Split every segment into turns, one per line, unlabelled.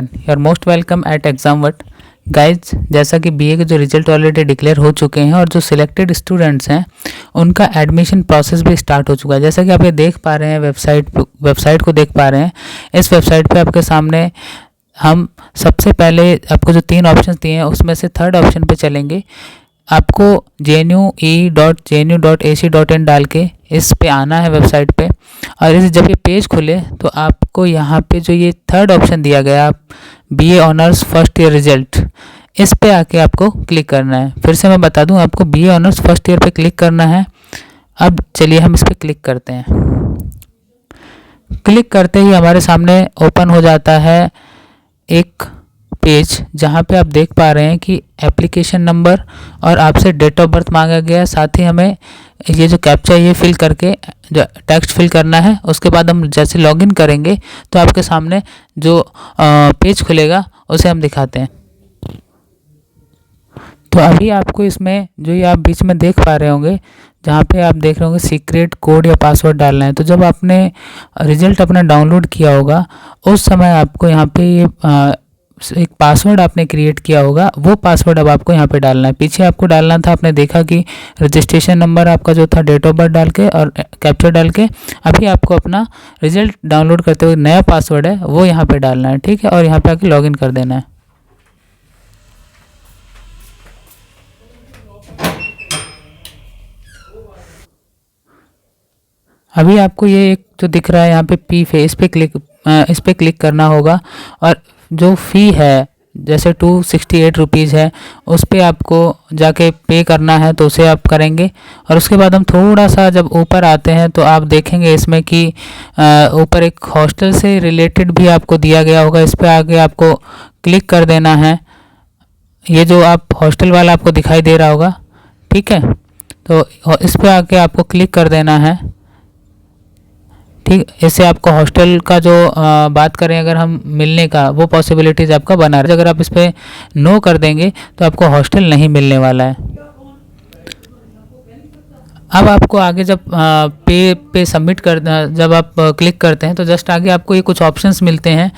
Everyone, you are most welcome at एग्जामवट। Guys, जैसा कि बीए के जो रिजल्ट ऑलरेडी डिक्लेयर हो चुके हैं और जो सिलेक्टेड स्टूडेंट्स हैं उनका एडमिशन प्रोसेस भी स्टार्ट हो चुका है। जैसा कि आप ये देख पा रहे हैं, वेबसाइट को देख पा रहे हैं। इस वेबसाइट पे आपके सामने हम सबसे पहले आपको जो 3 ऑप्शन दिए हैं उसमें से थर्ड ऑप्शन पे चलेंगे। आपको jnu.ac.in डाल के इस पे आना है वेबसाइट पे, और इस जब ये पेज खुले तो आपको यहाँ पे जो ये थर्ड ऑप्शन दिया गया BA honours first year result, इस पे आके आपको क्लिक करना है। फिर से मैं बता दूं, आपको बीए ऑनर्स फर्स्ट ईयर पे क्लिक करना है। अब चलिए हम इस पे क्लिक करते हैं। क्लिक करते ही हमारे सामने ओपन हो जाता है एक पेज, जहाँ पे आप देख पा रहे हैं कि एप्लीकेशन नंबर और आपसे डेट ऑफ बर्थ मांगा गया है। साथ ही हमें ये जो कैप्चा ये फिल करके जो टेक्स्ट फिल करना है। उसके बाद हम जैसे लॉगिन करेंगे तो आपके सामने जो पेज खुलेगा उसे हम दिखाते हैं। तो अभी आपको इसमें जो ये आप बीच में देख पा रहे होंगे, जहाँ पे आप देख रहे होंगे सीक्रेट कोड या पासवर्ड डालना है। तो जब आपने रिजल्ट अपना डाउनलोड किया होगा उस समय आपको यहाँ पे ये एक पासवर्ड आपने क्रिएट किया होगा, वो पासवर्ड अब आपको यहाँ पे डालना है। पीछे आपको डालना था, आपने देखा कि रजिस्ट्रेशन नंबर आपका जो था डेट ऑफ बर्थ डाल के और कैप्चर डाल के। अभी आपको अपना रिजल्ट डाउनलोड करते हुए नया पासवर्ड है वो यहाँ पे डालना है, ठीक है, और यहाँ पे आके लॉगिन कर देना है। अभी आपको ये एक जो दिख रहा है यहाँ पे पी फेस पे इस पे क्लिक करना होगा, और जो फ़ी है जैसे 268 रुपीज़ है उस पे आपको जाके पे करना है, तो उसे आप करेंगे। और उसके बाद हम थोड़ा सा जब ऊपर आते हैं तो आप देखेंगे इसमें कि ऊपर एक हॉस्टल से रिलेटेड भी आपको दिया गया होगा। इस पे आगे आपको क्लिक कर देना है। ये जो आप हॉस्टल वाला आपको दिखाई दे रहा होगा, ठीक है, तो इस पे आके आपको क्लिक कर देना है, ठीक। इससे आपको हॉस्टल का जो बात करें अगर हम मिलने का, वो पॉसिबिलिटीज़ आपका बना रहे। अगर आप इस पर नो कर देंगे तो आपको हॉस्टल नहीं मिलने वाला है। अब आपको आगे जब पे सबमिट कर जब आप क्लिक करते हैं तो जस्ट आगे आपको ये कुछ ऑप्शंस मिलते हैं।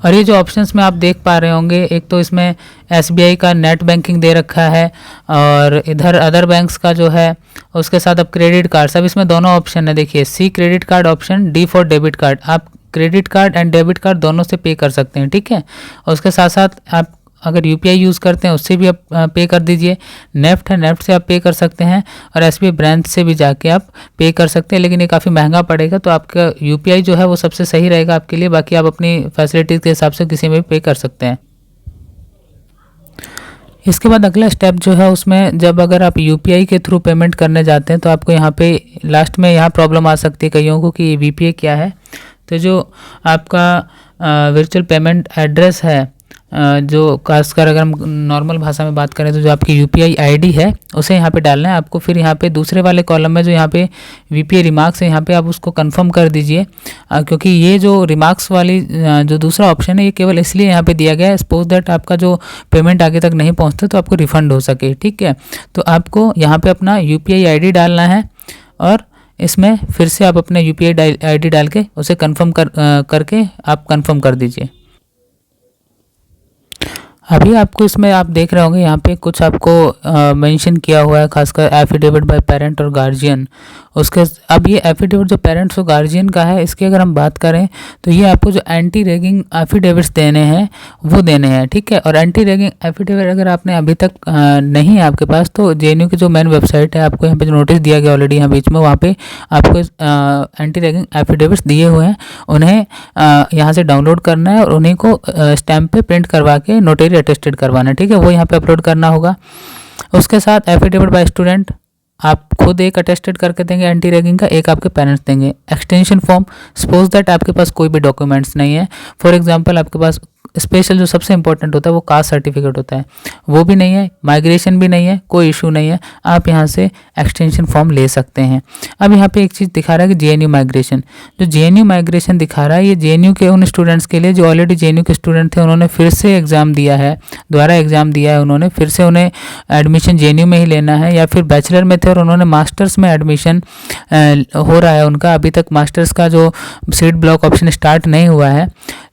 और ये जो ऑप्शंस में आप देख पा रहे होंगे, एक तो इसमें एसबीआई का नेट बैंकिंग दे रखा है, और इधर अदर बैंक्स का जो है उसके साथ अब क्रेडिट कार्ड, सब इसमें दोनों ऑप्शन है। देखिए, C credit card option, D for debit card. आप credit card and debit card दोनों से पे कर सकते हैं, ठीक है। और उसके साथ साथ आप अगर यूपीआई यूज़ करते हैं उससे भी आप पे कर दीजिए। नेफ्ट है, नेफ्ट से आप पे कर सकते हैं, और एसबीआई ब्रांच से भी जाके आप पे कर सकते हैं, लेकिन ये काफ़ी महंगा पड़ेगा। तो आपका यूपीआई जो है वो सबसे सही रहेगा आपके लिए। बाकी आप अपनी फैसिलिटीज़ के हिसाब से किसी में भी पे कर सकते हैं। इसके बाद अगला स्टेप जो है उसमें जब अगर आप यूपीआई के थ्रू पेमेंट करने जाते हैं तो आपको यहाँ पे लास्ट में यहाँ प्रॉब्लम आ सकती है कईयों को कि वीपीआई क्या है। तो जो आपका वर्चुअल पेमेंट एड्रेस है, जो खासकर अगर हम नॉर्मल भाषा में बात करें तो जो आपकी यूपीआई आईडी है उसे यहाँ पे डालना है आपको। फिर यहाँ पे दूसरे वाले कॉलम में जो यहाँ पे वीपीआई रिमार्क्स है, यहाँ पे आप उसको कंफर्म कर दीजिए, क्योंकि ये जो रिमार्क्स वाली जो दूसरा ऑप्शन है ये केवल इसलिए यहाँ पे दिया गया है, सपोज दैट आपका जो पेमेंट आगे तक नहीं पहुँचता तो आपको रिफ़ंड हो सके, ठीक है। तो आपको यहाँ पर अपना यूपीआई आईडी डालना है, और इसमें फिर से आप अपने यूपीआई आईडी डाल के उसे कन्फर्म करके आप कन्फर्म कर दीजिए। अभी आपको इसमें आप देख रहे होंगे यहाँ पे कुछ आपको मेंशन किया हुआ है, खासकर एफिडेविट बाय पेरेंट और गार्जियन। उसके अब ये एफिडेविट जो पेरेंट्स और गार्जियन का है, इसकी अगर हम बात करें तो ये आपको जो एंटी रैगिंग एफिडेविट्स देने हैं वो देने हैं, ठीक है। और एंटी रैगिंग एफिडेविट अगर आपने अभी तक नहीं है आपके पास, तो जेएनयू की जो मेन वेबसाइट है, आपको यहाँ पे जो नोटिस दिया गया ऑलरेडी यहाँ बीच में, वहाँ पे आपको एंटी रैगिंग एफिडेविट्स दिए हुए हैं, उन्हें यहाँ से डाउनलोड करना है और उन्हीं को स्टैम्प पे प्रिंट करवा के नोटरी अटेस्टेड करवाना है, ठीक है। वो यहाँ पे अपलोड करना होगा। उसके साथ एफिडेविट बाय स्टूडेंट आप खुद एक अटेस्टेड करके देंगे एंटी रैगिंग का, एक आपके पेरेंट्स देंगे। एक्सटेंशन फॉर्म, सपोज दैट आपके पास कोई भी डॉक्यूमेंट्स नहीं है, फॉर एग्जांपल आपके पास स्पेशल जो सबसे इंपॉर्टेंट होता है वो कास्ट सर्टिफिकेट होता है, वो भी नहीं है, माइग्रेशन भी नहीं है, कोई इशू नहीं है, आप यहाँ से एक्सटेंशन फॉर्म ले सकते हैं। अब यहाँ पे एक चीज़ दिखा रहा है कि जेएनयू माइग्रेशन, जो जेएनयू माइग्रेशन दिखा रहा है ये जेएनयू के उन स्टूडेंट्स के लिए जो ऑलरेडी जेएनयू के स्टूडेंट थे, उन्होंने फिर से एग्ज़ाम दिया है, दोबारा एग्ज़ाम दिया है उन्होंने, फिर से उन्हें एडमिशन जेएनयू में ही लेना है, या फिर बैचलर में थे और उन्होंने मास्टर्स में एडमिशन हो रहा है उनका। अभी तक मास्टर्स का जो सीट ब्लॉक ऑप्शन स्टार्ट नहीं हुआ है,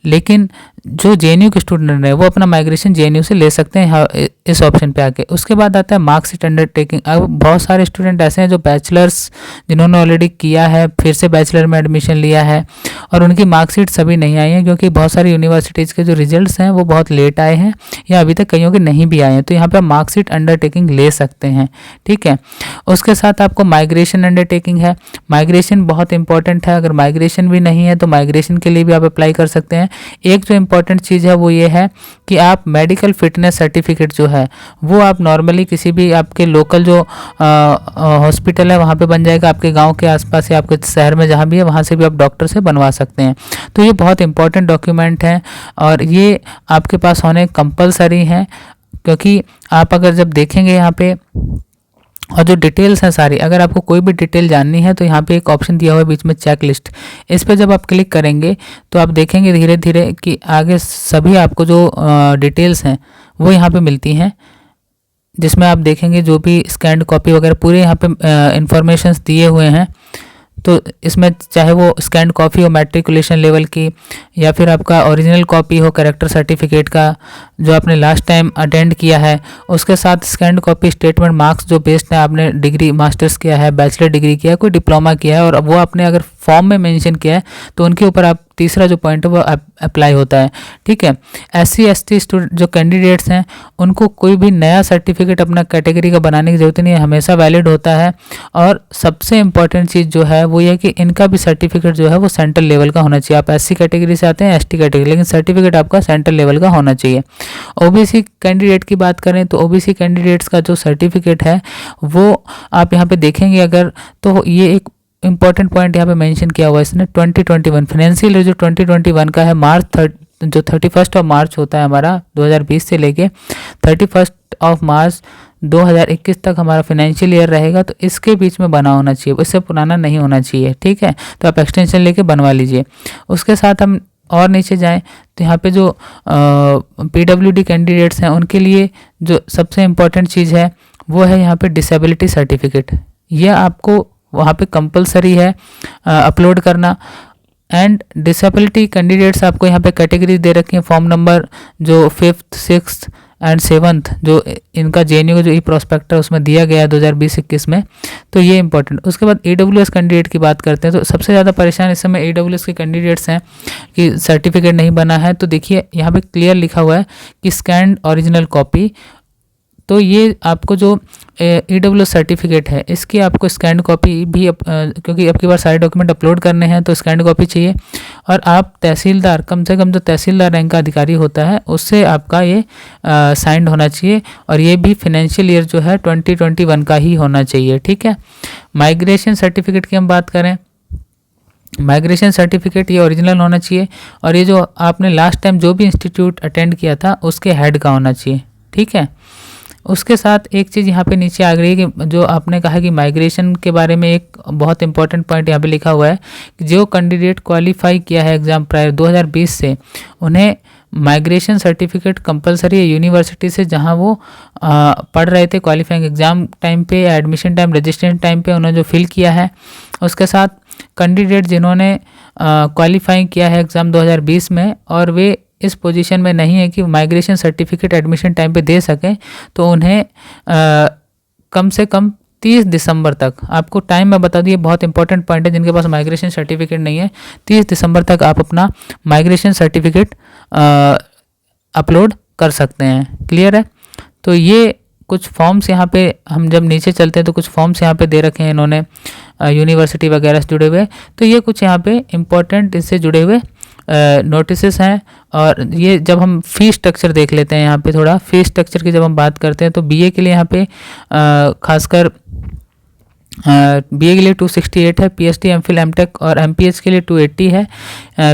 लेकिन जो जेएनयू के स्टूडेंट है वो अपना माइग्रेशन जेएनयू से ले सकते हैं इस ऑप्शन पे आके। उसके बाद आता है मार्कशीट अंडरटेकिंग। अब बहुत सारे स्टूडेंट ऐसे हैं जो बैचलर्स जिन्होंने ऑलरेडी किया है, फिर से बैचलर में एडमिशन लिया है और उनकी मार्कशीट सभी नहीं आई हैं, क्योंकि बहुत सारी यूनिवर्सिटीज़ के जो रिजल्ट्स हैं वो बहुत लेट आए हैं या अभी तक कईयों के नहीं भी आए हैं। तो यहाँ पर मार्कशीट अंडरटेकिंग ले सकते हैं, ठीक है। उसके साथ आपको माइग्रेशन अंडरटेकिंग है। माइग्रेशन बहुत इंपॉर्टेंट है, अगर माइग्रेशन भी नहीं है तो माइग्रेशन के लिए भी आप अप्लाई कर सकते हैं। एक जो इम्पॉर्टेंट चीज़ है वो ये है कि आप मेडिकल फिटनेस सर्टिफिकेट जो है वो आप नॉर्मली किसी भी आपके लोकल जो हॉस्पिटल है वहाँ पे बन जाएगा, आपके गांव के आसपास या आपके शहर में जहाँ भी है वहाँ से भी आप डॉक्टर से बनवा सकते हैं। तो ये बहुत इंपॉर्टेंट डॉक्यूमेंट है और ये आपके पास होने कंपलसरी हैं, क्योंकि आप अगर जब देखेंगे यहाँ पे और जो डिटेल्स हैं सारी, अगर आपको कोई भी डिटेल जाननी है तो यहाँ पे एक ऑप्शन दिया हुआ है बीच में चेक लिस्ट। इस पर जब आप क्लिक करेंगे तो आप देखेंगे धीरे धीरे कि आगे सभी आपको जो डिटेल्स हैं वो यहाँ पे मिलती हैं, जिसमें आप देखेंगे जो भी स्कैन्ड कॉपी वगैरह पूरे यहाँ पे इंफॉर्मेशंस दिए हुए हैं। तो इसमें चाहे वो स्कैन्ड कॉपी हो मैट्रिकुलेशन लेवल की या फिर आपका ओरिजिनल कॉपी हो कैरेक्टर सर्टिफिकेट का जो आपने लास्ट टाइम अटेंड किया है, उसके साथ स्कैन्ड कॉपी स्टेटमेंट मार्क्स जो बेस्ड है, आपने डिग्री मास्टर्स किया है, बैचलर डिग्री किया है, कोई डिप्लोमा किया है और वो आपने अगर फॉर्म में मेंशन किया है तो उनके ऊपर आप तीसरा जो पॉइंट है वो अप्लाई होता है, ठीक है। SC ST स्टूडेंट जो कैंडिडेट्स हैं उनको कोई भी नया सर्टिफिकेट अपना कैटेगरी का बनाने की ज़रूरत नहीं है, हमेशा वैलिड होता है। और सबसे इम्पॉर्टेंट चीज़ जो है वो ये है कि इनका भी सर्टिफिकेट जो है वो सेंट्रल लेवल का होना चाहिए। आप SC कैटेगरी से आते हैं, ST कैटेगरी, लेकिन सर्टिफिकेट आपका सेंट्रल लेवल का होना चाहिए। OBC कैंडिडेट की बात करें तो OBC कैंडिडेट्स का जो सर्टिफिकेट है वो आप यहाँ पे देखेंगे अगर, तो ये एक इंपॉर्टेंट पॉइंट यहाँ पे मेंशन किया हुआ है इसने 2021 फाइनेंशियल ईयर जो 2021 का है, जो 31 ऑफ मार्च होता है हमारा 2020 से लेके 31 ऑफ मार्च 2021 तक हमारा फाइनेंशियल ईयर रहेगा, तो इसके बीच में बना होना चाहिए, इससे पुराना नहीं होना चाहिए, ठीक है। तो आप एक्सटेंशन लेके बनवा लीजिए। उसके साथ हम और नीचे जाएं तो यहाँ पे जो PWD कैंडिडेट्स हैं उनके लिए जो सबसे इम्पॉर्टेंट चीज़ है वो है यहाँ पे डिसेबिलिटी सर्टिफिकेट। यह आपको वहाँ पे कंपलसरी है अपलोड करना। एंड डिसेबिलिटी कैंडिडेट्स आपको यहाँ पे कैटेगरी दे रखी है, फॉर्म नंबर जो 5th 6th एंड 7th जो इनका JNU का जो प्रोस्पेक्टर उसमें दिया गया है 2020-21 में, तो ये इंपॉर्टेंट। उसके बाद AWS कैंडिडेट की बात करते हैं तो सबसे ज़्यादा परेशान इस समय AWS के कैंडिडेट्स हैं कि सर्टिफिकेट नहीं बना है। तो देखिए यहाँ पे क्लियर लिखा हुआ है कि स्कैन्ड ओरिजिनल कॉपी, तो ये आपको जो AWS सर्टिफिकेट है इसकी आपको स्कैन्ड कॉपी भी क्योंकि आपके पास सारे डॉक्यूमेंट अपलोड करने हैं तो स्कैन्ड कॉपी चाहिए। और आप तहसीलदार, कम से कम जो तहसीलदार रैंक का अधिकारी होता है उससे आपका ये साइंड होना चाहिए और ये भी फाइनेंशियल ईयर जो है 2021 का ही होना चाहिए, ठीक है। माइग्रेशन सर्टिफिकेट की हम बात करें, माइग्रेशन सर्टिफिकेट ये ओरिजिनल होना चाहिए और ये जो आपने लास्ट टाइम जो भी इंस्टीट्यूट अटेंड किया था उसके हेड का होना चाहिए, ठीक है। उसके साथ एक चीज़ यहाँ पे नीचे आ गई है कि जो आपने कहा कि माइग्रेशन के बारे में एक बहुत इंपॉर्टेंट पॉइंट यहाँ पे लिखा हुआ है कि जो कैंडिडेट क्वालिफाई किया है एग्ज़ाम प्रायर 2020 से, उन्हें माइग्रेशन सर्टिफिकेट कंपलसरी है यूनिवर्सिटी से जहाँ वो पढ़ रहे थे, क्वालिफाइंग एग्ज़ाम टाइम पे या एडमिशन टाइम रजिस्ट्रेशन टाइम पे उन्होंने जो फिल किया है। उसके साथ कैंडिडेट जिन्होंने क्वालिफाई किया है एग्ज़ाम 2020 में और वे इस पोजीशन में नहीं है कि माइग्रेशन सर्टिफिकेट एडमिशन टाइम पे दे सकें, तो उन्हें कम से कम 30 दिसंबर तक, आपको टाइम मैं बता दिए, बहुत इंपॉर्टेंट पॉइंट है, जिनके पास माइग्रेशन सर्टिफिकेट नहीं है 30 दिसंबर तक आप अपना माइग्रेशन सर्टिफिकेट अपलोड कर सकते हैं, क्लियर है। तो ये कुछ फॉर्म्स यहाँ पे हम जब नीचे चलते हैं तो कुछ फॉर्म्स यहाँ पे दे रखे हैं इन्होंने यूनिवर्सिटी वगैरह से जुड़े हुए, तो ये कुछ यहाँ पे इम्पोर्टेंट इससे जुड़े हुए नोटिसेस हैं। और ये जब हम फ़ी स्ट्रक्चर देख लेते हैं, यहाँ पे थोड़ा फ़ी स्ट्रक्चर की जब हम बात करते हैं तो BA के लिए यहाँ पे खासकर BA के लिए 268 है, PhD MPhil MTech और MPH के लिए 280 है,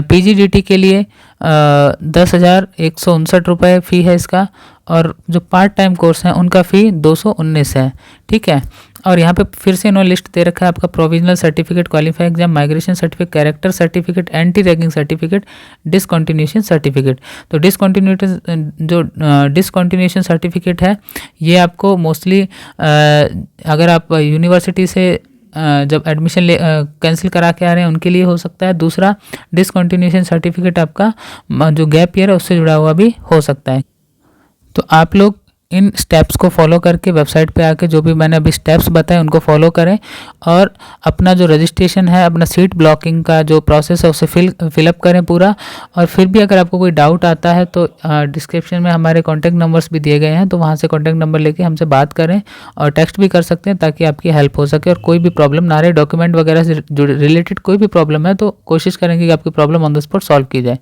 PGDT के लिए 10,159 रुपये फ़ी है इसका, और जो पार्ट टाइम कोर्स हैं उनका फ़ी 219 है, ठीक है। और यहाँ पे फिर से इन्होंने लिस्ट दे रखा है आपका provisional certificate, qualify exam, migration certificate, character certificate, anti ragging certificate, discontinuation certificate. तो डिसकंटिन्यूएशन सर्टिफिकेट है ये आपको मोस्टली अगर आप यूनिवर्सिटी से जब एडमिशन कैंसिल करा के आ रहे हैं उनके लिए हो सकता है। दूसरा, डिसकंटिन्यूएशन सर्टिफिकेट आपका जो गैप ईयर है उससे जुड़ा हुआ भी हो सकता है। तो आप लोग इन स्टेप्स को फॉलो करके वेबसाइट पे आके जो भी मैंने अभी स्टेप्स बताए उनको फॉलो करें और अपना जो रजिस्ट्रेशन है, अपना सीट ब्लॉकिंग का जो प्रोसेस है उसे फिलअप करें पूरा। और फिर भी अगर आपको कोई डाउट आता है तो डिस्क्रिप्शन में हमारे कॉन्टैक्ट नंबर्स भी दिए गए हैं, तो वहाँ से कॉन्टैक्ट नंबर लेके हमसे बात करें और टेक्स्ट भी कर सकते हैं ताकि आपकी हेल्प हो सके। और कोई भी प्रॉब्लम ना रहे, डॉक्यूमेंट वगैरह से रिलेटेड कोई भी प्रॉब्लम है तो कोशिश करेंगे कि आपकी problem on the spot solve की जाए।